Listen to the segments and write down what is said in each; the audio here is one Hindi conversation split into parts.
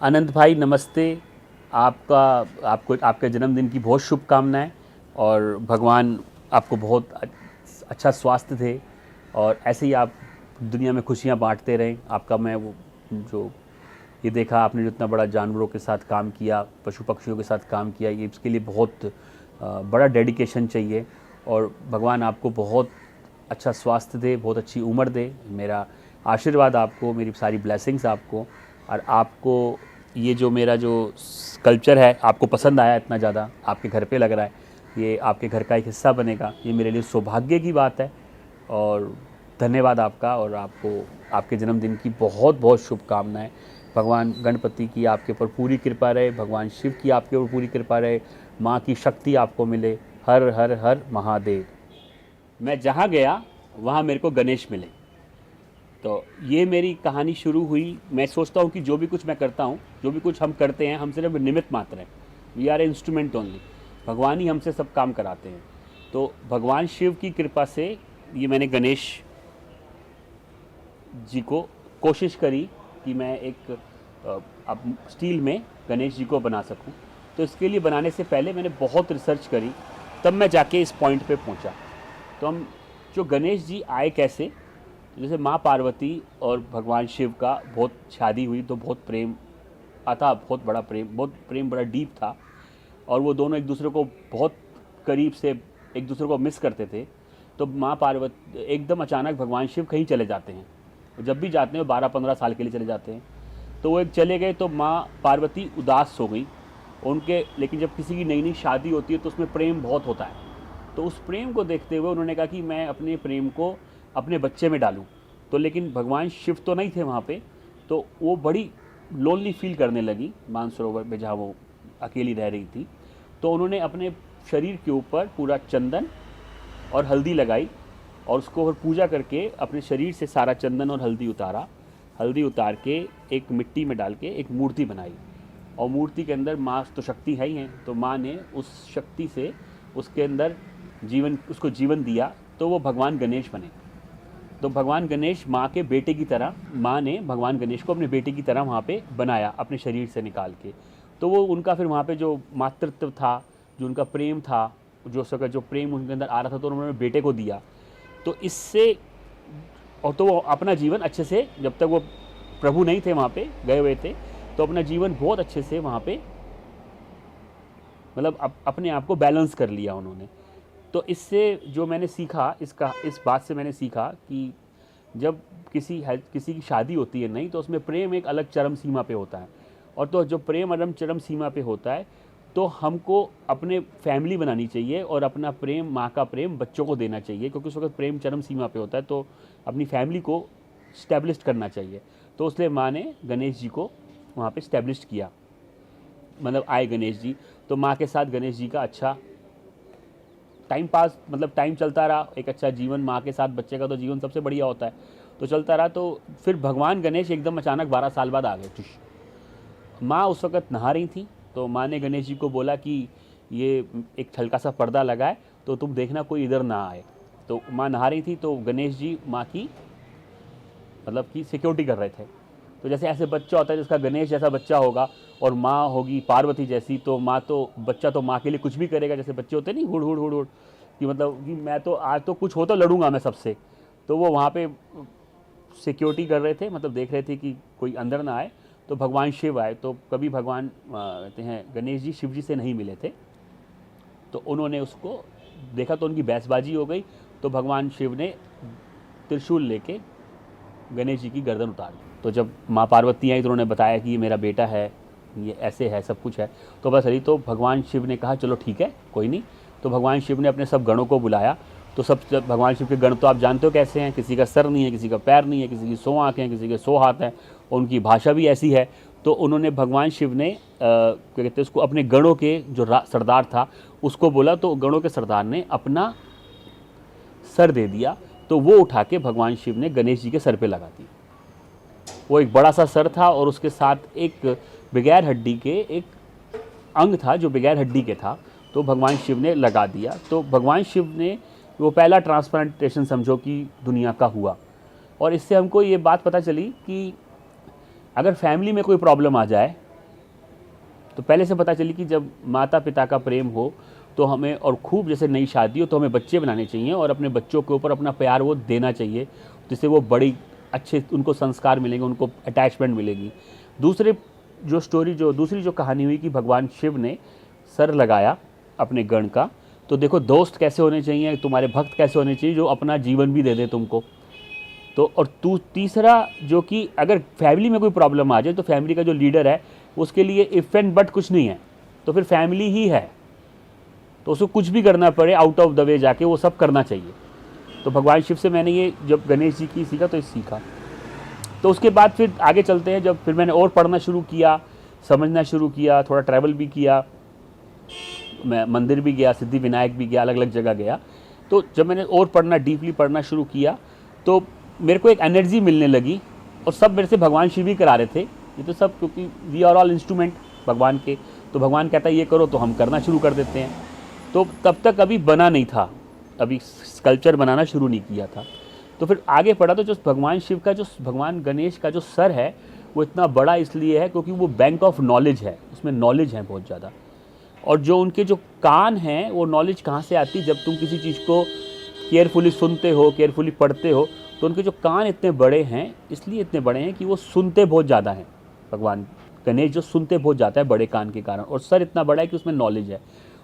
अनंत भाई नमस्ते। आपका आपको आपके जन्मदिन की बहुत शुभकामनाएं और भगवान आपको बहुत अच्छा स्वास्थ्य दे और ऐसे ही आप दुनिया में खुशियां बांटते रहें। आपका मैं वो जो ये देखा आपने जो इतना बड़ा जानवरों के साथ काम किया, पशु पक्षियों के साथ काम किया, ये इसके लिए बहुत बड़ा डेडिकेशन चाहिए और भगवान आपको बहुत अच्छा स्वास्थ्य दे, बहुत अच्छी उम्र दे। मेरा आशीर्वाद आपको, मेरी सारी ब्लेसिंग्स आपको। और आपको ये जो मेरा जो कल्चर है आपको पसंद आया इतना ज़्यादा, आपके घर पे लग रहा है, ये आपके घर का एक हिस्सा बनेगा, ये मेरे लिए सौभाग्य की बात है। और धन्यवाद आपका और आपको आपके जन्मदिन की बहुत बहुत शुभकामनाएं। भगवान गणपति की आपके ऊपर पूरी कृपा रहे, भगवान शिव की आपके ऊपर पूरी कृपा रहे, माँ की शक्ति आपको मिले। हर हर हर महादेव। मैं जहाँ गया वहाँ मेरे को गणेश मिले। तो ये मेरी कहानी शुरू हुई। मैं सोचता हूँ कि जो भी कुछ मैं करता हूँ, जो भी कुछ हम करते हैं, हम सिर्फ निमित्त मात्र हैं। We are a instrument only. भगवान ही हमसे सब काम कराते हैं। तो भगवान शिव की कृपा से ये मैंने गणेश जी को कोशिश करी कि मैं एक अब स्टील में गणेश जी को बना सकूं। तो इसके लिए बनाने से पहले मैंने बहुत रिसर्च करी, तब मैं जाके इस पॉइंट पे पहुंचा। तो हम जो गणेश जी आए कैसे, जैसे माँ पार्वती और भगवान शिव का बहुत शादी हुई तो बहुत प्रेम आता, बहुत प्रेम बड़ा डीप था और वो दोनों एक दूसरे को बहुत करीब से एक दूसरे को मिस करते थे। तो माँ पार्वती एकदम अचानक भगवान शिव कहीं चले जाते हैं। जब भी जाते हैं 12-15 साल के लिए चले जाते हैं। तो वो एक चले गए तो माँ पार्वती उदास हो गई उनके। लेकिन जब किसी की नई नई शादी होती है तो उसमें प्रेम बहुत होता है। तो उस प्रेम को देखते हुए उन्होंने कहा कि मैं अपने प्रेम को अपने बच्चे में डालूं। तो लेकिन भगवान शिव तो नहीं थे वहाँ पे। तो वो बड़ी लोनली फील करने लगी मानसरोवर में जहाँ वो अकेली रह रही थी। तो उन्होंने अपने शरीर के ऊपर पूरा चंदन और हल्दी लगाई और उसको और पूजा करके अपने शरीर से सारा चंदन और हल्दी उतारा। हल्दी उतार के एक मिट्टी में डाल के एक मूर्ति बनाई और मूर्ति के अंदर माँ तो शक्ति है ही है। तो माँ ने उस शक्ति से उसके अंदर उसको जीवन दिया। तो वो भगवान गणेश बने। तो भगवान गणेश माँ के बेटे की तरह, माँ ने भगवान गणेश को अपने बेटे की तरह वहाँ पे बनाया अपने शरीर से निकाल के। तो वो उनका फिर वहाँ पे जो मातृत्व था, जो उनका प्रेम था, जो उसका जो प्रेम उनके अंदर आ रहा था, तो उन्होंने बेटे को दिया। तो इससे और तो वो अपना जीवन अच्छे से, जब तक वो प्रभु नहीं थे वहाँ पे गए हुए थे, तो अपना जीवन बहुत अच्छे से वहाँ पे मतलब अपने आप को बैलेंस कर लिया उन्होंने। तो इससे जो मैंने सीखा, इस बात से मैंने सीखा कि जब किसी की शादी होती है नहीं, तो उसमें प्रेम एक अलग चरम सीमा पे होता है। और तो जो प्रेम अलग चरम सीमा पे होता है, तो हमको अपने फैमिली बनानी चाहिए और अपना प्रेम, माँ का प्रेम बच्चों को देना चाहिए, क्योंकि उस वक्त प्रेम चरम सीमा पे होता है। तो अपनी फैमिली को स्टैब्लिश करना चाहिए। तो इसलिए माँ ने गणेश जी को वहाँ पे स्टैब्लिश किया, मतलब आए गणेश जी। तो माँ के साथ गणेश जी का अच्छा टाइम पास, मतलब टाइम चलता रहा, एक अच्छा जीवन माँ के साथ बच्चे का तो जीवन सबसे बढ़िया होता है। तो चलता रहा। तो फिर भगवान गणेश एकदम अचानक 12 साल बाद आ गए। माँ उस वक़्त नहा रही थी। तो माँ ने गणेश जी को बोला कि ये एक हल्का सा पर्दा लगा है, तो तुम देखना कोई इधर ना आए। तो माँ नहा रही थी तो गणेश जी माँ की मतलब कि सिक्योरिटी कर रहे थे। तो जैसे ऐसे बच्चा होता है जिसका गणेश जैसा बच्चा होगा और माँ होगी पार्वती जैसी, तो माँ तो बच्चा तो माँ के लिए कुछ भी करेगा। जैसे बच्चे होते नहीं, हुड़ हुड़ हुड़ हुड़, कि मतलब कि मैं तो आज तो कुछ हो तो लड़ूंगा मैं सबसे। तो वो वहाँ पे सिक्योरिटी कर रहे थे, मतलब देख रहे थे कि कोई अंदर ना आए। तो भगवान शिव आए। तो कभी भगवान कहते हैं गणेश जी शिव जी से नहीं मिले थे। तो उन्होंने उसको देखा तो उनकी बहसबाजी हो गई। तो भगवान शिव ने त्रिशूल लेके गणेश जी की गर्दन उतार दी। तो जब माँ पार्वती आई तो उन्होंने बताया कि ये मेरा बेटा है, ये ऐसे है, सब कुछ है। तो बस अभी तो भगवान शिव ने कहा चलो ठीक है, कोई नहीं। तो भगवान शिव ने अपने सब गणों को बुलाया। तो भगवान शिव के गण तो आप जानते हो कैसे हैं, किसी का सर नहीं है, किसी का पैर नहीं है, किसी की 100 आँखें हैं, किसी के 100 हाथ हैं, और उनकी भाषा भी ऐसी है। तो उन्होंने भगवान शिव ने क्या कहते हैं उसको, अपने गणों के जो सरदार था उसको बोला। तो गणों के सरदार ने अपना सर दे दिया। तो वो उठा के भगवान शिव ने गणेश जी के सर पे लगा दी। वो एक बड़ा सा सर था और उसके साथ एक बगैर हड्डी के एक अंग था जो बगैर हड्डी के था। तो भगवान शिव ने लगा दिया। तो भगवान शिव ने वो पहला ट्रांसप्लांटेशन समझो कि दुनिया का हुआ। और इससे हमको ये बात पता चली कि अगर फैमिली में कोई प्रॉब्लम आ जाए तो पहले से पता चली कि जब माता पिता का प्रेम हो तो हमें, और खूब जैसे नई शादी हो तो हमें बच्चे बनाने चाहिए और अपने बच्चों के ऊपर अपना प्यार वो देना चाहिए, जिससे वो बड़ी अच्छे उनको संस्कार मिलेंगे, उनको अटैचमेंट मिलेगी। दूसरी जो कहानी हुई कि भगवान शिव ने सर लगाया अपने गण का, तो देखो दोस्त कैसे होने चाहिए, तुम्हारे भक्त कैसे होने चाहिए, जो अपना जीवन भी दे दे तुमको। तो और तीसरा जो कि अगर फैमिली में कोई प्रॉब्लम आ जाए तो फैमिली का जो लीडर है उसके लिए इफ एंड बट कुछ नहीं है, तो फिर फैमिली ही है, तो उसको कुछ भी करना पड़े आउट ऑफ द वे जाके वो सब करना चाहिए। तो भगवान शिव से मैंने ये जब गणेश जी की सीखा तो ये सीखा। तो उसके बाद फिर आगे चलते हैं, जब फिर मैंने और पढ़ना शुरू किया, समझना शुरू किया, थोड़ा ट्रैवल भी किया, मैं मंदिर भी गया, सिद्धि विनायक भी गया, अलग अलग जगह गया। तो जब मैंने और पढ़ना, डीपली पढ़ना शुरू किया, तो मेरे को एक एनर्जी मिलने लगी, और सब मेरे से भगवान शिव ही करा रहे थे ये तो सब, क्योंकि वी आर ऑल इंस्ट्रूमेंट भगवान के। तो भगवान कहता है ये करो तो हम करना शुरू कर देते हैं। तो तब तक अभी बना नहीं था, अभी स्कल्पचर बनाना शुरू नहीं किया था। तो फिर आगे पढ़ा तो जो भगवान शिव का, जो भगवान गणेश का जो सर है वो इतना बड़ा इसलिए है क्योंकि वो बैंक ऑफ नॉलेज है, उसमें नॉलेज है बहुत ज़्यादा। और जो उनके जो कान हैं, वो नॉलेज कहाँ से आती, जब तुम किसी चीज़ को केयरफुली सुनते हो, केयरफुली पढ़ते हो, तो उनके जो कान इतने बड़े हैं, इसलिए इतने बड़े हैं कि वो सुनते बहुत ज़्यादा हैं। भगवान गणेश जो सुनते बहुत ज़्यादा है बड़े कान के कारण, और सर इतना बड़ा है कि उसमें नॉलेज है।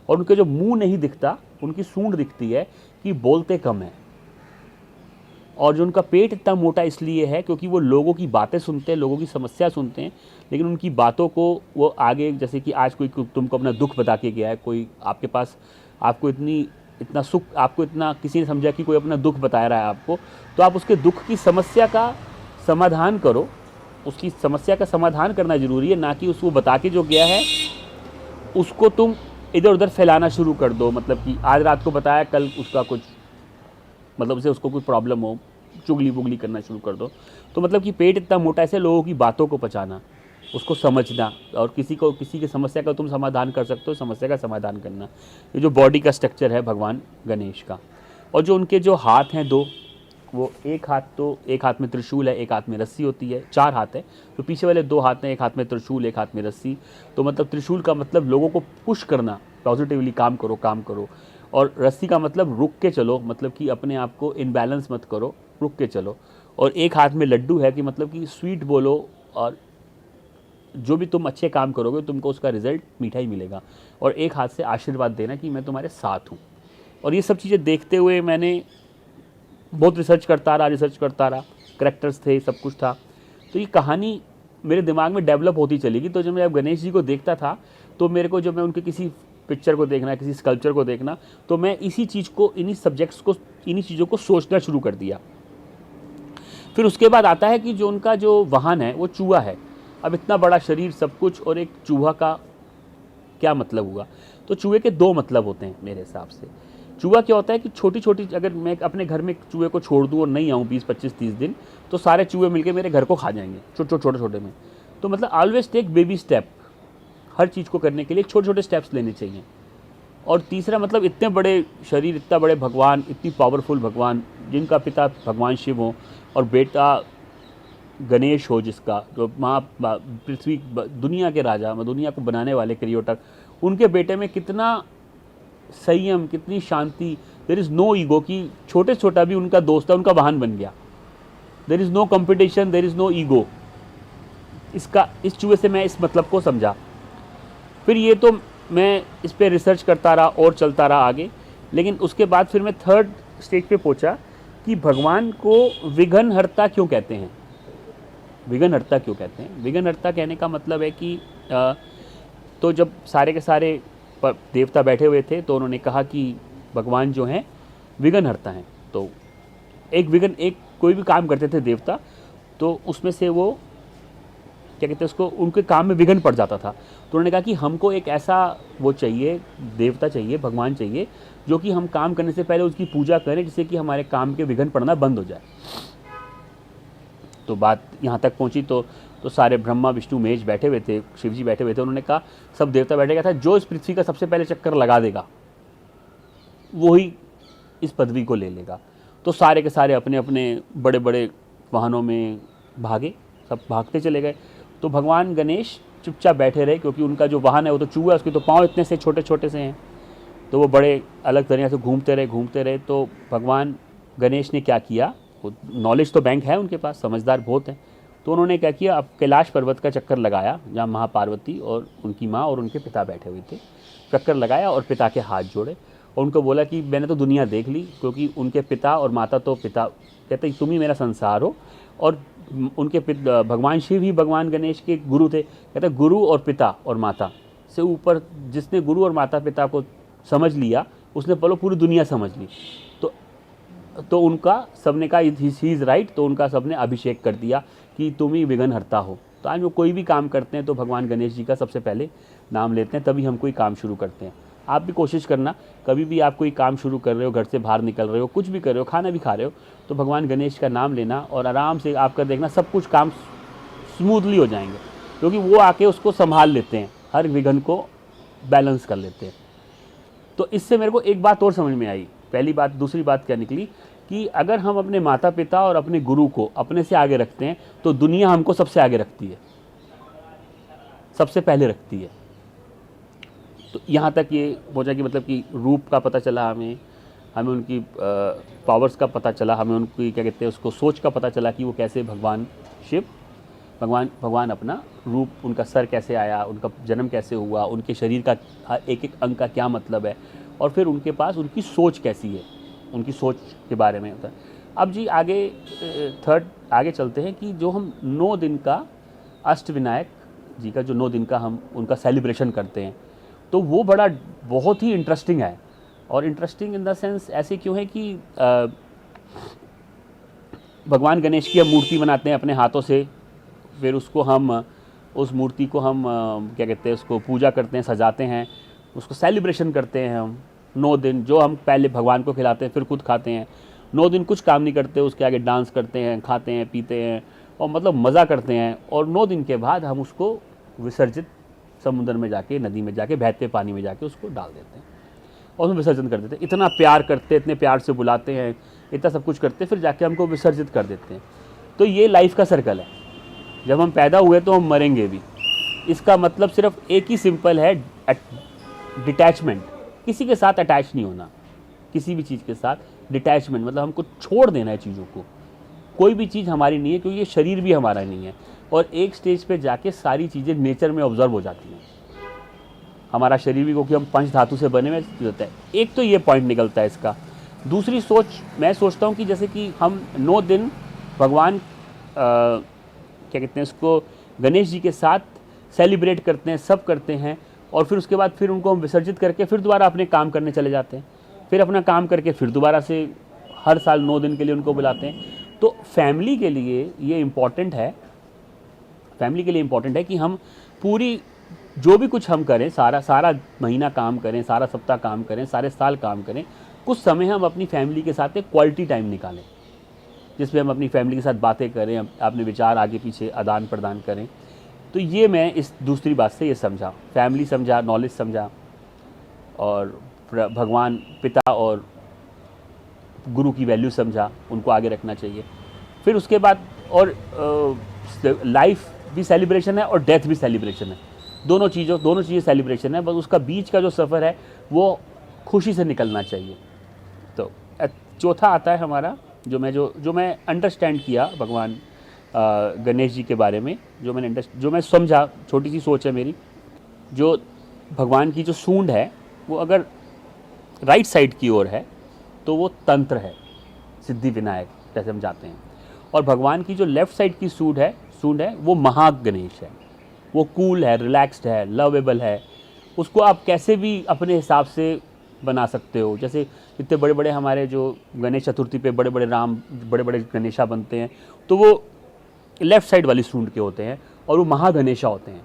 और उनके जो मुंह नहीं दिखता, उनकी सूंड दिखती है कि बोलते कम है। और जो उनका पेट इतना मोटा इसलिए है क्योंकि वो लोगों की बातें सुनते हैं, लोगों की समस्या सुनते हैं, लेकिन उनकी बातों को वो आगे, जैसे कि आज कोई तुमको अपना दुख बता के गया है, कोई आपके पास, आपको इतना सुख, आपको इतना किसी ने समझा कि कोई अपना दुख बता रहा है आपको, तो आप उसके दुख की समस्या का समाधान करो। उसकी समस्या का समाधान करना ज़रूरी है, ना कि उसको बता के जो गया है उसको तुम इधर उधर फैलाना शुरू कर दो। मतलब कि आज रात को बताया, कल उसका कुछ, मतलब उसे उसको कोई प्रॉब्लम हो, चुगली बुगली करना शुरू कर दो। तो मतलब कि पेट इतना मोटा, ऐसे लोगों की बातों को पचाना, उसको समझना, और किसी की समस्या का तुम समाधान कर सकते हो, समस्या का समाधान करना। ये जो बॉडी का स्ट्रक्चर है भगवान गणेश का। और जो उनके जो हाथ हैं दो, वो एक हाथ में त्रिशूल है, एक हाथ में रस्सी होती है, 4 हाथ है। तो पीछे वाले 2 हाथ हैं, एक हाथ में त्रिशूल, एक हाथ में रस्सी। तो मतलब त्रिशूल का मतलब लोगों को पुश करना, पॉजिटिवली काम करो। और रस्सी का मतलब रुक के चलो, मतलब कि अपने आप को इनबैलेंस मत करो, रुक के चलो। और एक हाथ में लड्डू है कि मतलब कि स्वीट बोलो, और जो भी तुम अच्छे काम करोगे तुमको उसका रिजल्ट मीठा ही मिलेगा। और एक हाथ से आशीर्वाद देना कि मैं तुम्हारे साथ हूँ। और ये सब चीज़ें देखते हुए मैंने बहुत रिसर्च करता रहा, करैक्टर्स थे, सब कुछ था। तो ये कहानी मेरे दिमाग में डेवलप होती चली गई। तो जब मैं गणेश जी को देखता था, तो मेरे को, जब मैं उनके किसी पिक्चर को देखना, किसी स्कल्पचर को देखना, तो मैं इसी चीज़ को, इन्हीं सब्जेक्ट्स को, इन्हीं चीज़ों को सोचना शुरू कर दिया। फिर उसके बाद आता है कि जो उनका जो वाहन है वो चूहा है। अब इतना बड़ा शरीर, सब कुछ, और एक चूहा का क्या मतलब हुआ? तो चूहे के 2 मतलब होते हैं मेरे हिसाब से। चूहा क्या होता है कि छोटी छोटी, अगर मैं अपने घर में चूहे को छोड़ दूँ और नहीं आऊँ 20-25-30 दिन, तो सारे चूहे मिलके मेरे घर को खा जाएंगे, छोटे में। तो मतलब ऑलवेज टेक बेबी स्टेप, हर चीज़ को करने के लिए छोटे छोटे स्टेप्स लेने चाहिए। और तीसरा मतलब इतने बड़े शरीर, इतना बड़े भगवान, इतनी पावरफुल भगवान, जिनका पिता भगवान शिव हो और बेटा गणेश हो, जिसका जो पृथ्वी, दुनिया के राजा, दुनिया को बनाने वाले क्रिएटर, उनके बेटे में कितना संयम, कितनी शांति। देयर इज़ नो ईगो, कि छोटा भी उनका दोस्त है, उनका वाहन बन गया। There is no competition, there is no ego. इस चूहे से मैं इस मतलब को समझा। फिर ये तो मैं इस पर रिसर्च करता रहा और चलता रहा आगे। लेकिन उसके बाद फिर मैं 3rd स्टेज पे पहुंचा कि भगवान को विघ्नहर्ता क्यों कहते हैं। विघ्नहर्ता कहने का मतलब है कि तो जब सारे के सारे देवता बैठे हुए थे, तो उन्होंने कहा कि भगवान जो हैं विघ्नहर्ता हैं। तो एक कोई भी काम करते थे देवता, तो उसमें से वो क्या कहते हैं उसको, उनके काम में विघ्न पड़ जाता था। तो उन्होंने कहा कि हमको एक ऐसा वो चाहिए, देवता चाहिए, भगवान चाहिए, जो कि हम काम करने से पहले उसकी पूजा करें, जिससे कि हमारे काम के विघ्न पड़ना बंद हो जाए। तो बात यहाँ तक पहुँची, तो सारे ब्रह्मा विष्णु महेश बैठे हुए थे, शिव जी बैठे हुए थे। उन्होंने कहा, सब देवता बैठे, था जो इस पृथ्वी का सबसे पहले चक्कर लगा देगा वो ही इस पदवी को ले लेगा। तो सारे के सारे अपने अपने बड़े बड़े वाहनों में भागे, सब भागते चले गए। तो भगवान गणेश चुपचाप बैठे रहे, क्योंकि उनका जो वाहन है वो तो चूहा है, उसके तो पाँव इतने से छोटे छोटे से हैं, तो वो बड़े अलग तरीके से घूमते रहे। तो भगवान गणेश ने क्या किया, वो नॉलेज तो बैंक है उनके पास, समझदार बहुत हैं, तो उन्होंने क्या किया, अब कैलाश पर्वत का चक्कर लगाया जहाँ महापार्वती और उनकी माँ और उनके पिता बैठे हुए थे। चक्कर लगाया और पिता के हाथ जोड़े और उनको बोला कि मैंने तो दुनिया देख ली, क्योंकि उनके पिता और माता तो पिता कहते तुम ही मेरा संसार हो, और उनके भगवान शिव ही भगवान गणेश के गुरु थे। कहते गुरु और पिता और माता से ऊपर जिसने गुरु और माता पिता को समझ लिया उसने पूरी दुनिया समझ ली। तो उनका सबने कहा ही इज़ राइट, तो उनका सबने अभिषेक कर दिया कि तुम ही विघ्न हरता हो। तो आज वो कोई भी काम करते हैं तो भगवान गणेश जी का सबसे पहले नाम लेते हैं, तभी हम कोई काम शुरू करते हैं। आप भी कोशिश करना, कभी भी आप कोई काम शुरू कर रहे हो, घर से बाहर निकल रहे हो, कुछ भी कर रहे हो, खाना भी खा रहे हो, तो भगवान गणेश का नाम लेना और आराम से आप कर देखना, सब कुछ काम स्मूथली हो जाएंगे, क्योंकि वो आके उसको संभाल लेते हैं, हर विघ्न को बैलेंस कर लेते हैं। तो इससे मेरे को एक बात और समझ में आई। पहली बात, दूसरी बात क्या निकली कि अगर हम अपने माता पिता और अपने गुरु को अपने से आगे रखते हैं तो दुनिया हमको सबसे आगे रखती है, सबसे पहले रखती है। तो यहाँ तक ये पहुँचा कि मतलब कि रूप का पता चला हमें उनकी पावर्स का पता चला, हमें उनकी क्या कहते हैं उसको सोच का पता चला कि वो कैसे भगवान शिव भगवान अपना रूप, उनका सर कैसे आया, उनका जन्म कैसे हुआ, उनके शरीर का एक एक अंग का क्या मतलब है, और फिर उनके पास उनकी सोच कैसी है, उनकी सोच के बारे में होता है। अब जी आगे चलते हैं कि जो हम 9 दिन का अष्टविनायक जी का जो 9 दिन का हम उनका सेलिब्रेशन करते हैं, तो वो बहुत ही इंटरेस्टिंग है। और इंटरेस्टिंग इन द सेंस ऐसे क्यों है कि भगवान गणेश की हम मूर्ति बनाते हैं अपने हाथों से, फिर उसको हम उस मूर्ति को हम क्या कहते हैं उसको पूजा करते हैं, सजाते हैं, उसको सेलिब्रेशन करते हैं हम 9 दिन, जो हम पहले भगवान को खिलाते हैं फिर खुद खाते हैं। 9 दिन कुछ काम नहीं करते, उसके आगे डांस करते हैं, खाते हैं, पीते हैं और मतलब मज़ा करते हैं। और 9 दिन के बाद हम उसको विसर्जित समुद्र में जाके, नदी में जाके, बहते पानी में जाके उसको डाल देते हैं और उसमें विसर्जन कर देते हैं। इतना प्यार करते हैं, इतने प्यार से बुलाते हैं, इतना सब कुछ करते हैं, फिर जाके हमको विसर्जित कर देते हैं। तो ये लाइफ का सर्कल है। जब हम पैदा हुए तो हम मरेंगे भी। इसका मतलब सिर्फ एक ही सिंपल है, डिटैचमेंट। किसी के साथ अटैच नहीं होना, किसी भी चीज़ के साथ डिटैचमेंट, मतलब हमको छोड़ देना है चीज़ों को। कोई भी चीज़ हमारी नहीं है, क्योंकि ये शरीर भी हमारा नहीं है। और एक स्टेज पे जाके सारी चीज़ें नेचर में ऑब्जर्व हो जाती हैं। हमारा शरीर भी, क्योंकि हम पंच धातु से बने हुए होता है। एक तो ये पॉइंट निकलता है इसका। दूसरी सोच मैं सोचता हूँ कि जैसे कि हम 9 दिन भगवान क्या कहते हैं इसको, गणेश जी के साथ सेलिब्रेट करते हैं, सब करते हैं, और फिर उसके बाद फिर उनको हम विसर्जित करके फिर दोबारा अपने काम करने चले जाते हैं। फिर अपना काम करके फिर दोबारा से हर साल 9 दिन के लिए उनको बुलाते हैं। तो फैमिली के लिए ये इम्पॉर्टेंट है, कि हम पूरी जो भी कुछ हम करें, सारा महीना काम करें, सारा सप्ताह काम करें, सारे साल काम करें, कुछ समय हम अपनी फैमिली के साथ एक क्वालिटी टाइम निकालें, जिसमें हम अपनी फैमिली के साथ बातें करें, अपने विचार आगे पीछे आदान प्रदान करें। तो ये मैं इस दूसरी बात से ये समझा, फैमिली समझा, नॉलेज समझा, और भगवान पिता और गुरु की वैल्यू समझा, उनको आगे रखना चाहिए। फिर उसके बाद और लाइफ भी सेलिब्रेशन है और डेथ भी सेलिब्रेशन है। दोनों चीज़ें सेलिब्रेशन है, बस उसका बीच का जो सफ़र है वो खुशी से निकलना चाहिए। तो चौथा आता है हमारा, जो मैं अंडरस्टैंड किया भगवान गणेश जी के बारे में, जो मैं समझा, छोटी सी सोच है मेरी, जो भगवान की जो सूंड है वो अगर राइट साइड की ओर है तो वो तंत्र है, सिद्धि विनायक जैसे हम जाते हैं। और भगवान की जो लेफ़्ट साइड की सूंड है वो महागणेश है। वो कूल है, रिलैक्स्ड है, लवेबल है। उसको आप कैसे भी अपने हिसाब से बना सकते हो। जैसे इतने बड़े बड़े हमारे जो गणेश चतुर्थी पे बड़े बड़े गणेशा बनते हैं, तो वो लेफ़्ट साइड वाली सूंड के होते हैं और वो महागणेशा होते हैं,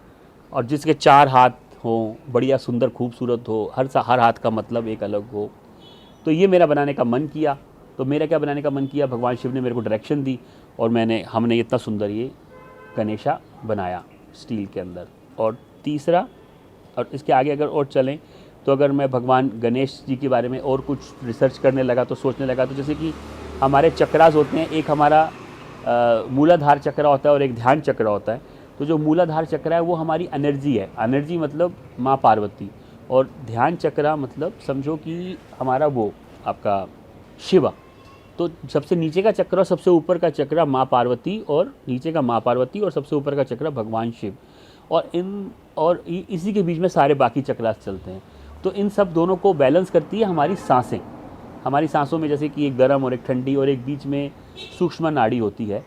और जिसके 4 हाथ हों, बढ़िया सुंदर खूबसूरत हो, हर हाथ का मतलब एक अलग हो। तो ये मेरा बनाने का मन किया। तो मेरा क्या बनाने का मन किया, भगवान शिव ने मेरे को डायरेक्शन दी और हमने इतना सुंदर ये गणेशा बनाया स्टील के अंदर। और तीसरा, और इसके आगे अगर और चलें तो अगर मैं भगवान गणेश जी के बारे में और कुछ रिसर्च करने लगा तो सोचने लगा, तो जैसे कि हमारे चक्रास होते हैं, एक हमारा मूलाधार चक्र होता है और एक ध्यान चक्र होता है। तो जो मूलाधार चक्र है वो हमारी एनर्जी है, एनर्जी मतलब माँ पार्वती, और ध्यान चक्र मतलब समझो कि हमारा वो आपका शिवा। तो सबसे नीचे का चक्र और सबसे ऊपर का चक्र माँ पार्वती, और नीचे का माँ पार्वती और सबसे ऊपर का चक्र भगवान शिव, और इसी के बीच में सारे बाकी चक्रास चलते हैं। तो इन सब दोनों को बैलेंस करती है हमारी सांसें। हमारी सांसों में जैसे कि एक गर्म और एक ठंडी और एक बीच में सूक्ष्म नाड़ी होती है।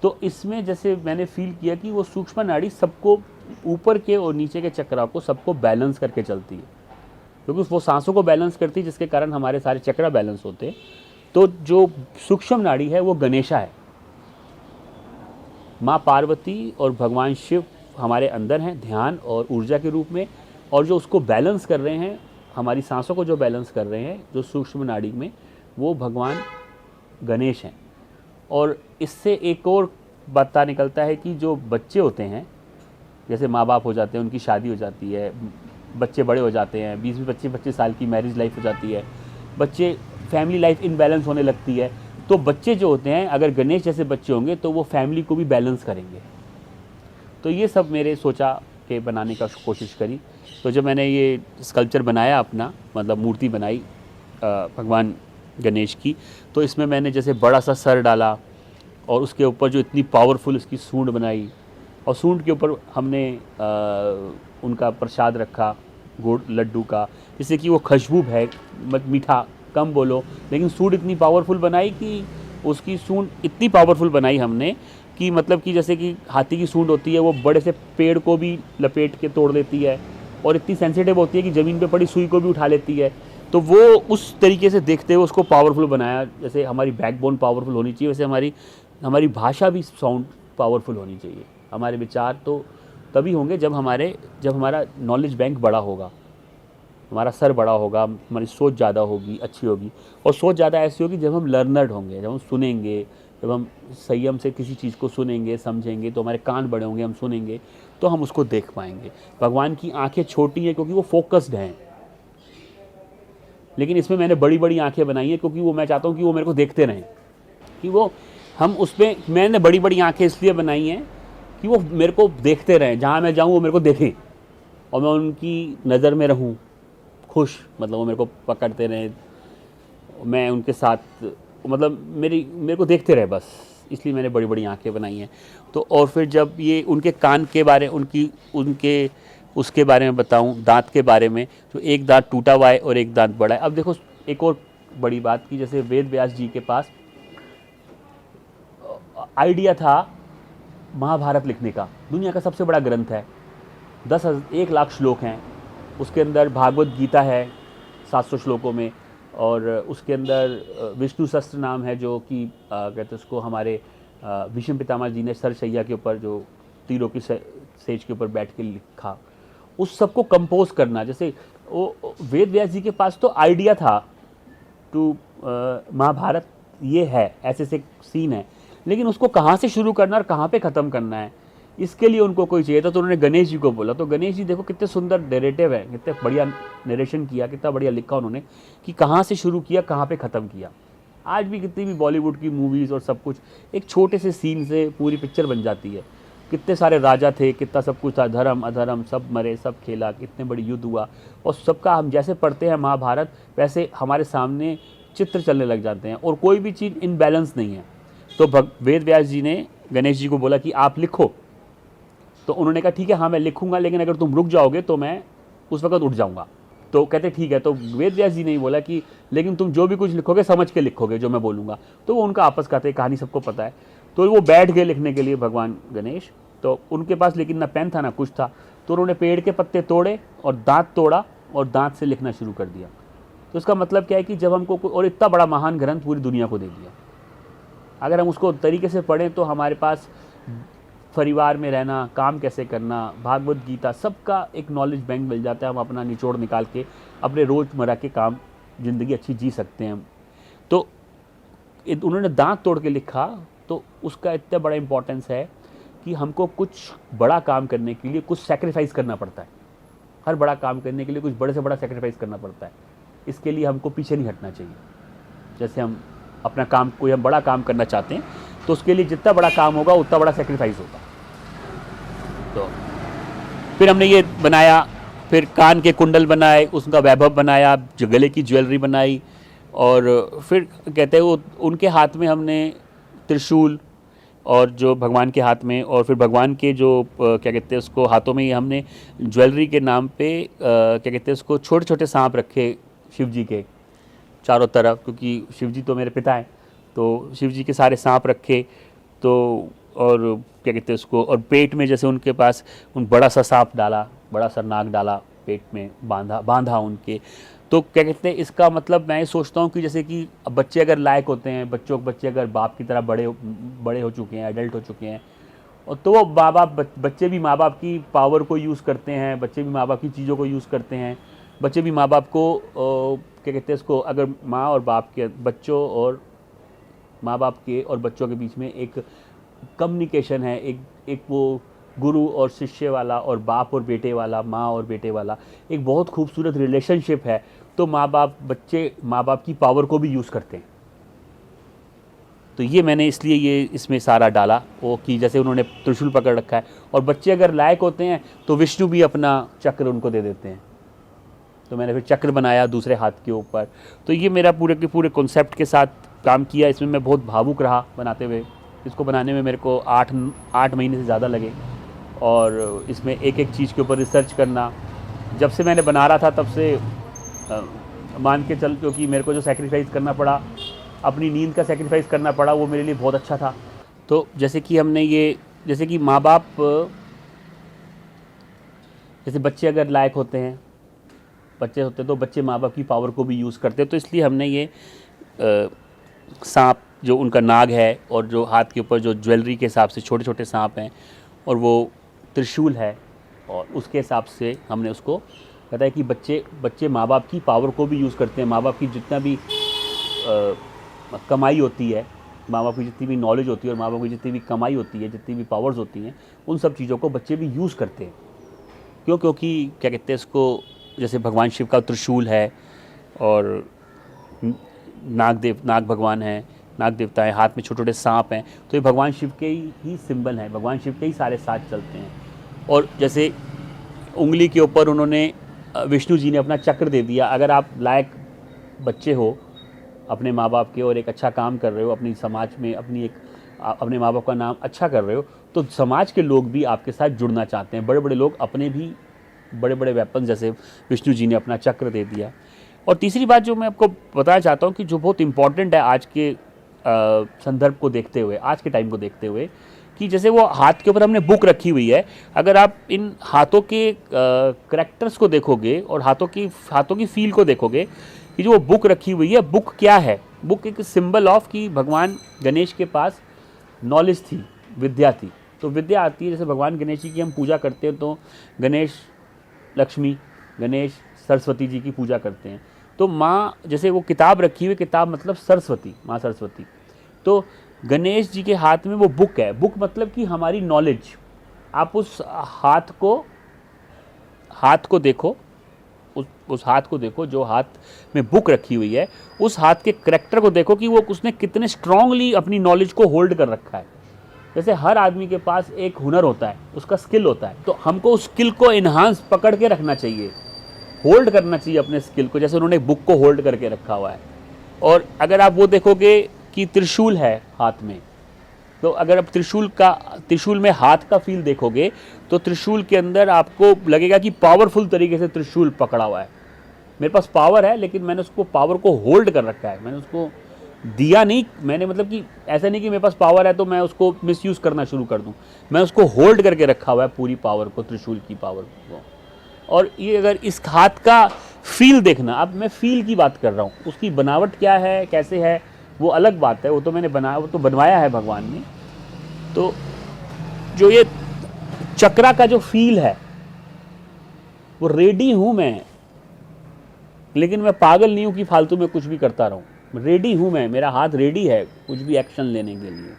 तो इसमें जैसे मैंने फील किया कि वो सूक्ष्म नाड़ी सबको, ऊपर के और नीचे के चक्रा को सबको बैलेंस करके चलती है, क्योंकि वो सांसों को बैलेंस करती है, जिसके कारण हमारे सारे चक्रा बैलेंस होते हैं। तो जो सूक्ष्म नाड़ी है वो गणेशा है, माँ पार्वती और भगवान शिव हमारे अंदर हैं ध्यान और ऊर्जा के रूप में, और जो उसको बैलेंस कर रहे हैं, हमारी सांसों को जो बैलेंस कर रहे हैं जो सूक्ष्म नाड़ी में, वो भगवान गणेश हैं। और इससे एक और बात निकलता है कि जो बच्चे होते हैं, जैसे माँ बाप हो जाते हैं, उनकी शादी हो जाती है, बच्चे बड़े हो जाते हैं, 20-25 साल की मैरिज लाइफ हो जाती है, बच्चे फैमिली लाइफ इनबैलेंस होने लगती है। तो बच्चे जो होते हैं, अगर गणेश जैसे बच्चे होंगे तो वो फैमिली को भी बैलेंस करेंगे। तो ये सब मेरे सोचा के बनाने का कोशिश करी। तो जब मैंने ये स्कल्पचर बनाया अपना, मतलब मूर्ति बनाई भगवान गणेश की, तो इसमें मैंने जैसे बड़ा सा सर डाला, और उसके ऊपर जो इतनी पावरफुल इसकी सूंड बनाई, और सूंड के ऊपर हमने उनका प्रसाद रखा गुड़ लड्डू का, जिससे कि वो खुशबू है, मत मीठा कम बोलो, लेकिन सूंड इतनी पावरफुल बनाई कि उसकी सूंड इतनी पावरफुल बनाई हमने कि मतलब कि जैसे कि हाथी की सूंड होती है, वो बड़े से पेड़ को भी लपेट के तोड़ देती है, और इतनी सेंसिटिव होती है कि ज़मीन पे पड़ी सुई को भी उठा लेती है। तो वो उस तरीके से देखते हुए उसको पावरफुल बनाया। जैसे हमारी बैकबोन पावरफुल होनी चाहिए, वैसे हमारी भाषा भी साउंड पावरफुल होनी चाहिए। हमारे विचार तो तभी होंगे जब हमारा नॉलेज बैंक बड़ा होगा, हमारा सर बड़ा होगा, हमारी सोच ज़्यादा होगी, अच्छी होगी। और सोच ज़्यादा ऐसी होगी जब हम लर्नर्ड होंगे, जब हम सुनेंगे, जब हम संयम से किसी चीज़ को सुनेंगे समझेंगे, तो हमारे कान बड़े होंगे, हम सुनेंगे तो हम उसको देख पाएंगे। भगवान की आंखें छोटी हैं क्योंकि वो फोकस्ड हैं, लेकिन इसमें मैंने बड़ी बड़ी आंखें बनाई हैं क्योंकि वो मैं चाहता हूँ कि वो मेरे को देखते रहें, कि वो हम उसमें मैंने बड़ी बड़ी आंखें इसलिए बनाई हैं कि वो मेरे को देखते रहें, जहाँ मैं जाऊँ वो मेरे को देखें और मैं उनकी नज़र में रहूँ खुश, मतलब वो मेरे को पकड़ते रहें, मैं उनके साथ, मतलब मेरे को देखते रहे बस, इसलिए मैंने बड़ी बड़ी आंखें बनाई हैं। तो और फिर जब ये उनके कान के बारे उनके उसके बारे में बताऊं, दांत के बारे में, तो एक दांत टूटा हुआ है और एक दांत बड़ा है। अब देखो एक और बड़ी बात की, जैसे वेद व्यास जी के पास आइडिया था महाभारत लिखने का, दुनिया का सबसे बड़ा ग्रंथ है, 1 लाख श्लोक हैं, उसके अंदर भागवत गीता है 700 श्लोकों में, और उसके अंदर विष्णु सहस्त्र नाम है जो कि कहते हैं उसको हमारे भीष्म पितामह जी ने सरशैया के ऊपर जो तीरों की सेज के ऊपर बैठ के लिखा, उस सबको कंपोज करना। जैसे वो वेद व्यास जी के पास तो आइडिया था टू महाभारत ये है, ऐसे से सीन है, लेकिन उसको कहाँ से शुरू करना और कहाँ पे ख़त्म करना है, इसके लिए उनको कोई चाहिए था। तो उन्होंने गणेश जी को बोला। तो गणेश जी देखो कितने सुंदर नैरेटिव है, कितने बढ़िया नरेशन किया, कितना बढ़िया लिखा उन्होंने कि कहाँ से शुरू किया कहाँ पे ख़त्म किया। आज भी कितनी भी बॉलीवुड की मूवीज़ और सब कुछ एक छोटे से सीन से पूरी पिक्चर बन जाती है। कितने सारे राजा थे, कितना सब कुछ था, धर्म अधर्म सब मरे, सब खेला, कितने बड़ी युद्ध हुआ, और सबका हम जैसे पढ़ते हैं महाभारत वैसे हमारे सामने चित्र चलने लग जाते हैं, और कोई भी चीज़ इनबैलेंस नहीं है। तो वेद व्यास जी ने गणेश जी को बोला कि आप लिखो। तो उन्होंने कहा ठीक है, हाँ मैं लिखूंगा, लेकिन अगर तुम रुक जाओगे तो मैं उस वक्त उठ जाऊंगा। तो कहते ठीक है। तो वेद व्यास जी ने ही बोला कि लेकिन तुम जो भी कुछ लिखोगे समझ के लिखोगे जो मैं बोलूँगा। तो वो उनका आपस का था, कहानी सबको पता है। तो वो बैठ गए लिखने के लिए भगवान गणेश। तो उनके पास लेकिन ना पेन था ना कुछ था, तो उन्होंने पेड़ के पत्ते तोड़े और दांत तोड़ा और दांत से लिखना शुरू कर दिया। तो इसका मतलब क्या है कि जब हमको, और इतना बड़ा महान ग्रंथ पूरी दुनिया को दे दिया, अगर हम उसको तरीके से पढ़ें तो हमारे पास परिवार में रहना, काम कैसे करना, भागवत गीता, सबका एक नॉलेज बैंक मिल जाता है। हम अपना निचोड़ निकाल के अपने रोज़मर्रा के काम, ज़िंदगी अच्छी जी सकते हैं। तो उन्होंने दांत तोड़ के लिखा, तो उसका इतना बड़ा इम्पोर्टेंस है कि हमको कुछ बड़ा काम करने के लिए कुछ सेक्रीफाइस करना पड़ता है। हर बड़ा काम करने के लिए कुछ बड़े से बड़ा सेक्रीफाइस करना पड़ता है। इसके लिए हमको पीछे नहीं हटना चाहिए। जैसे हम अपना काम, कोई हम बड़ा काम करना चाहते हैं तो उसके लिए जितना बड़ा काम होगा उतना बड़ा सेक्रीफाइस होगा। फिर हमने ये बनाया, फिर कान के कुंडल बनाए, उसका वैभव बनाया, जो गले की ज्वेलरी बनाई, और फिर कहते हैं वो उनके हाथ में हमने त्रिशूल, और जो भगवान के हाथ में, और फिर भगवान के जो क्या कहते हैं उसको, हाथों में ही हमने ज्वेलरी के नाम पे क्या कहते हैं उसको, छोटे छोटे सांप रखे शिव जी के चारों तरफ, क्योंकि शिव जी तो मेरे पिता हैं, तो शिव जी के सारे सांप रखे। तो और क्या कहते हैं उसको, और पेट में जैसे उनके पास उन बड़ा सा सांप डाला, बड़ा सा नाग डाला पेट में, बांधा उनके। तो क्या कहते हैं इसका मतलब, मैं सोचता हूँ कि जैसे कि बच्चे अगर लायक होते हैं, बच्चे अगर बाप की तरह बड़े हो चुके हैं, एडल्ट हो चुके हैं, और तो वो बच्चे भी माँ बाप की पावर को यूज़ करते हैं, बच्चे भी माँ बाप की चीज़ों को यूज़ करते हैं, बच्चे भी माँ बाप को क्या कहते हैं इसको, अगर माँ और बाप के, बच्चों और माँ बाप के और बच्चों के बीच में एक कम्युनिकेशन है, एक वो गुरु और शिष्य वाला, और बाप और बेटे वाला, माँ और बेटे वाला एक बहुत खूबसूरत रिलेशनशिप है। तो बच्चे माँ बाप की पावर को भी यूज़ करते हैं। तो ये मैंने इसलिए ये इसमें सारा डाला, वो कि जैसे उन्होंने त्रिशूल पकड़ रखा है, और बच्चे अगर लायक होते हैं तो विष्णु भी अपना चक्र उनको दे देते हैं। तो मैंने फिर चक्र बनाया दूसरे हाथ के ऊपर। तो ये मेरा पूरे के पूरे कॉन्सेप्ट के साथ काम किया। इसमें मैं बहुत भावुक रहा बनाते हुए। इसको बनाने में मेरे को 8 महीने से ज़्यादा लगे, और इसमें एक एक चीज़ के ऊपर रिसर्च करना। जब से मैंने बना रहा था तब से मान के चल, क्योंकि मेरे को जो सेक्रीफाइस करना पड़ा, अपनी नींद का सेक्रीफाइस करना पड़ा, वो मेरे लिए बहुत अच्छा था। तो जैसे कि हमने ये, जैसे कि माँ बाप, जैसे बच्चे अगर लायक होते हैं, बच्चे होते हैं तो बच्चे माँ बाप की पावर को भी यूज़ करते हैं। तो इसलिए हमने ये सांप, जो उनका नाग है, और जो हाथ के ऊपर जो ज्वेलरी के हिसाब से छोटे छोटे सांप हैं, और वो त्रिशूल है, और उसके हिसाब से हमने उसको कहता है कि बच्चे माँ बाप की पावर को भी यूज़ करते हैं। माँ बाप की जितना भी कमाई होती है, माँ बाप की जितनी भी नॉलेज होती है, और माँ बाप की जितनी भी कमाई होती है, जितनी भी पावर्स होती हैं, उन सब चीज़ों को बच्चे भी यूज़ करते हैं। क्योंकि क्या कहते हैं इसको, जैसे भगवान शिव का त्रिशूल है, और नाग भगवान हैं, नाग देवता है, हाथ में छोटे छोटे सांप हैं। तो ये भगवान शिव के ही सिंबल हैं, भगवान शिव के ही सारे साथ चलते हैं। और जैसे उंगली के ऊपर उन्होंने, विष्णु जी ने अपना चक्र दे दिया। अगर आप लायक बच्चे हो अपने माँ बाप के, और एक अच्छा काम कर रहे हो अपनी समाज में, अपने माँ बाप का नाम अच्छा कर रहे हो, तो समाज के लोग भी आपके साथ जुड़ना चाहते हैं। बड़े बड़े लोग अपने भी बड़े बड़े वेपन, जैसे विष्णु जी ने अपना चक्र दे दिया। और तीसरी बात जो मैं आपको बताना चाहता हूँ, कि जो बहुत इंपॉर्टेंट है आज के संदर्भ को देखते हुए, आज के टाइम को देखते हुए, कि जैसे वो हाथ के ऊपर हमने बुक रखी हुई है, अगर आप इन हाथों के करैक्टर्स को देखोगे, और हाथों की फील को देखोगे, कि जो वो बुक रखी हुई है, बुक क्या है? बुक एक सिंबल ऑफ कि भगवान गणेश के पास नॉलेज थी, विद्या थी। तो विद्या आती है, जैसे भगवान गणेश जी की हम पूजा करते हैं, तो गणेश लक्ष्मी, गणेश सरस्वती जी की पूजा करते हैं। तो माँ, जैसे वो किताब रखी हुई, किताब मतलब सरस्वती, माँ सरस्वती। तो गणेश जी के हाथ में वो बुक है। बुक मतलब कि हमारी नॉलेज। आप उस हाथ को देखो, उस हाथ को देखो जो हाथ में बुक रखी हुई है, उस हाथ के करैक्टर को देखो कि वो उसने कितने स्ट्रांगली अपनी नॉलेज को होल्ड कर रखा है। जैसे हर आदमी के पास एक हुनर होता है, उसका स्किल होता है, तो हमको उस स्किल को इन्हांस पकड़ के रखना चाहिए, होल्ड करना चाहिए अपने स्किल को, जैसे उन्होंने बुक को होल्ड करके रखा हुआ है। और अगर आप वो देखोगे कि त्रिशूल है हाथ में, तो अगर आप त्रिशूल में हाथ का फील देखोगे, तो त्रिशूल के अंदर आपको लगेगा कि पावरफुल तरीके से त्रिशूल पकड़ा हुआ है। मेरे पास पावर है, लेकिन मैंने उसको पावर को होल्ड कर रखा है, मैंने उसको दिया नहीं। मैंने मतलब कि ऐसा नहीं कि मेरे पास पावर है तो मैं उसको मिसयूज़ करना शुरू कर दूं। मैं उसको होल्ड करके रखा हुआ है, पूरी पावर को, त्रिशूल की पावर को। और ये अगर इस हाथ का फील देखना, अब मैं फील की बात कर रहा हूँ, उसकी बनावट क्या है, कैसे है, वो अलग बात है। वो तो बनवाया है भगवान ने। तो जो ये चक्रा का जो फील है, वो रेडी हूँ मैं, लेकिन मैं पागल नहीं हूँ कि फालतू में कुछ भी करता रहूँ। रेडी हूँ मैं, मेरा हाथ रेडी है कुछ भी एक्शन लेने के लिए।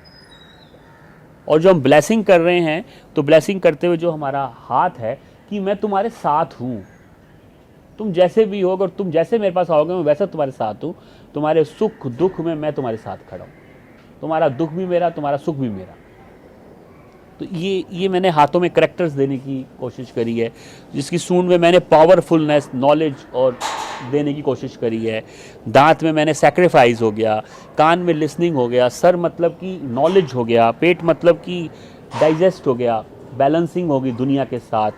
और जो हम ब्लेसिंग कर रहे हैं, तो ब्लेसिंग करते हुए जो हमारा हाथ है, कि मैं तुम्हारे साथ हूँ, तुम जैसे भी हो, अगर तुम जैसे मेरे पास आओगे मैं वैसा तुम्हारे साथ हूँ। तुम्हारे सुख दुख में मैं तुम्हारे साथ खड़ा हूँ, तुम्हारा दुख भी मेरा, तुम्हारा सुख भी मेरा। तो ये मैंने हाथों में करेक्टर्स देने की कोशिश करी है, जिसकी सूंड में मैंने पावरफुलनेस, नॉलेज और देने की कोशिश करी है। दांत में मैंने सेक्रीफाइस हो गया, कान में लिसनिंग हो गया, सर मतलब कि नॉलेज हो गया, पेट मतलब कि डाइजेस्ट हो गया, बैलेंसिंग होगी दुनिया के साथ।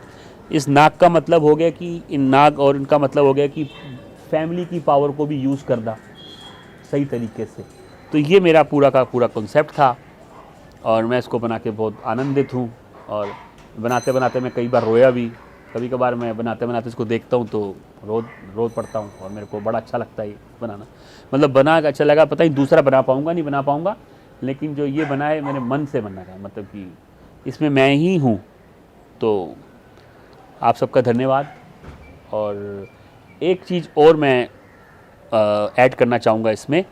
इस नाक का मतलब हो गया कि इन नाक, और इनका मतलब हो गया कि फैमिली की पावर को भी यूज़ करना सही तरीके से। तो ये मेरा पूरा का पूरा कॉन्सेप्ट था और मैं इसको बना के बहुत आनंदित हूँ। और बनाते बनाते मैं कई बार रोया भी। कभी कभार मैं बनाते बनाते इसको देखता हूँ तो रो पड़ता हूँ और मेरे को बड़ा अच्छा लगता है ये बनाना। मतलब बना के अच्छा लगा, पता ही दूसरा बना पाऊँगा नहीं बना पाऊँगा, लेकिन जो ये बना है मैंने मन से बना है, मतलब कि इसमें मैं ही हूँ। तो आप सबका धन्यवाद। और एक चीज़ और मैं ऐड करना चाहूँगा इसमें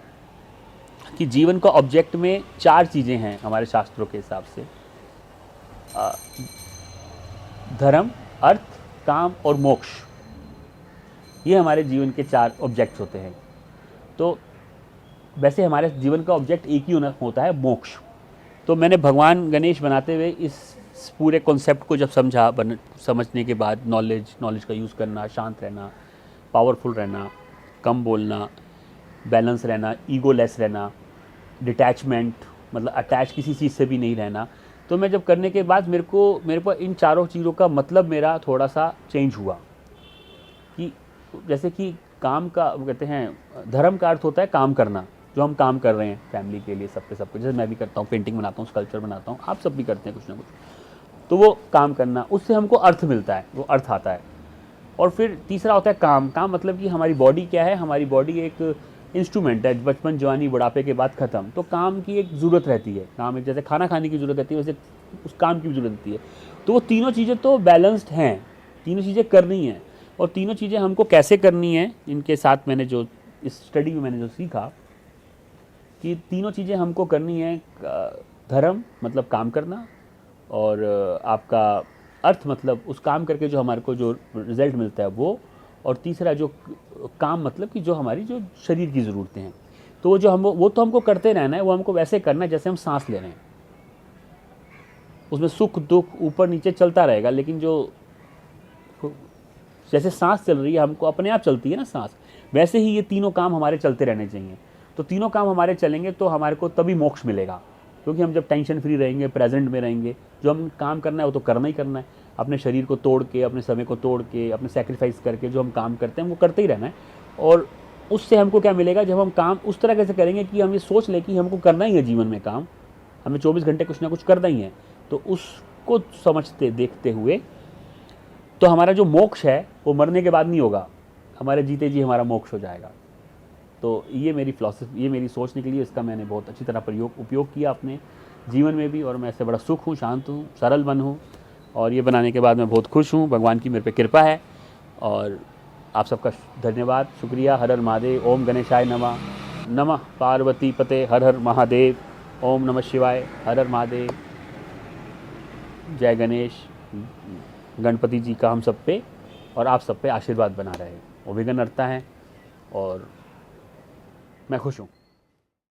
कि जीवन का ऑब्जेक्ट में 4 चीज़ें हैं हमारे शास्त्रों के हिसाब से। धर्म, अर्थ, काम और मोक्ष, ये हमारे जीवन के 4 ऑब्जेक्ट्स होते हैं। तो वैसे हमारे जीवन का ऑब्जेक्ट एक ही होता है, मोक्ष। तो मैंने भगवान गणेश बनाते हुए इस पूरे कॉन्सेप्ट को जब समझने के बाद, नॉलेज का यूज़ करना, शांत रहना, पावरफुल रहना, कम बोलना, बैलेंस रहना, ईगोलेस रहना, डिटैचमेंट मतलब अटैच किसी चीज़ से भी नहीं रहना। तो मैं जब करने के बाद मेरे को इन चारों चीज़ों का मतलब मेरा थोड़ा सा चेंज हुआ कि जैसे कि काम का कहते हैं, धर्म का अर्थ होता है काम करना, जो हम काम कर रहे हैं फैमिली के लिए, सबके जैसे मैं भी करता हूँ, पेंटिंग बनाता हूँ, स्कल्पचर बनाता हूँ, आप सब भी करते हैं कुछ ना कुछ। तो वो काम करना, उससे हमको अर्थ मिलता है, वो अर्थ आता है। और फिर तीसरा होता है काम मतलब कि हमारी बॉडी क्या है, हमारी बॉडी एक इंस्ट्रूमेंट है, बचपन जवानी बुढ़ापे के बाद ख़त्म। तो काम की एक ज़रूरत रहती है, काम एक जैसे खाना खाने की ज़रूरत रहती है, वैसे उस काम की भी ज़रूरत रहती है। तो वो तीनों चीज़ें तो बैलेंस्ड हैं, तीनों चीज़ें करनी हैं। और तीनों चीज़ें हमको कैसे करनी है, इनके साथ मैंने जो इस स्टडी में मैंने जो सीखा कि तीनों चीज़ें हमको करनी है। धर्म मतलब काम करना, और आपका अर्थ मतलब उस काम करके जो हमारे को जो रिज़ल्ट मिलता है वो, और तीसरा जो काम मतलब कि जो हमारी जो शरीर की ज़रूरतें हैं। तो वो तो हमको करते रहना है, वो हमको वैसे करना है जैसे हम सांस ले रहे हैं। उसमें सुख दुख ऊपर नीचे चलता रहेगा, लेकिन जो जैसे सांस चल रही है, हमको अपने आप चलती है ना सांस, वैसे ही ये तीनों काम हमारे चलते रहने चाहिए। तो तीनों काम हमारे चलेंगे तो हमारे को तभी मोक्ष मिलेगा, क्योंकि हम जब टेंशन फ्री रहेंगे, प्रेजेंट में रहेंगे, जो हम काम करना है वो तो करना ही करना है। अपने शरीर को तोड़ के, अपने समय को तोड़ के, अपने सेक्रीफाइस करके जो हम काम करते हैं वो करते ही रहना है। और उससे हमको क्या मिलेगा, जब हम काम उस तरह से करेंगे कि हम ये सोच लें कि हमको करना ही है जीवन में काम, हमें 24 घंटे कुछ ना कुछ करना ही है, तो उसको समझते देखते हुए तो हमारा जो मोक्ष है वो मरने के बाद नहीं होगा, हमारे जीते जी हमारा मोक्ष हो जाएगा। तो ये मेरी फिलॉसफी, ये मेरी सोच निकली, इसका मैंने बहुत अच्छी तरह उपयोग किया अपने जीवन में भी, और मैं इससे बड़ा सुख हूँ, शांत हूँ, सरल मन हूँ। और ये बनाने के बाद मैं बहुत खुश हूँ, भगवान की मेरे पे कृपा है। और आप सबका धन्यवाद, शुक्रिया। हर हर महादेव। ओम गणेशाय नमः। नमः पार्वती पते। हर हर महादेव। ओम नमः शिवाय। हर हर महादेव। जय गणेश। गणपति जी का हम सब पे और आप सब पे आशीर्वाद बना रहे। वो विघ्न हरता है और मैं खुश हूँ।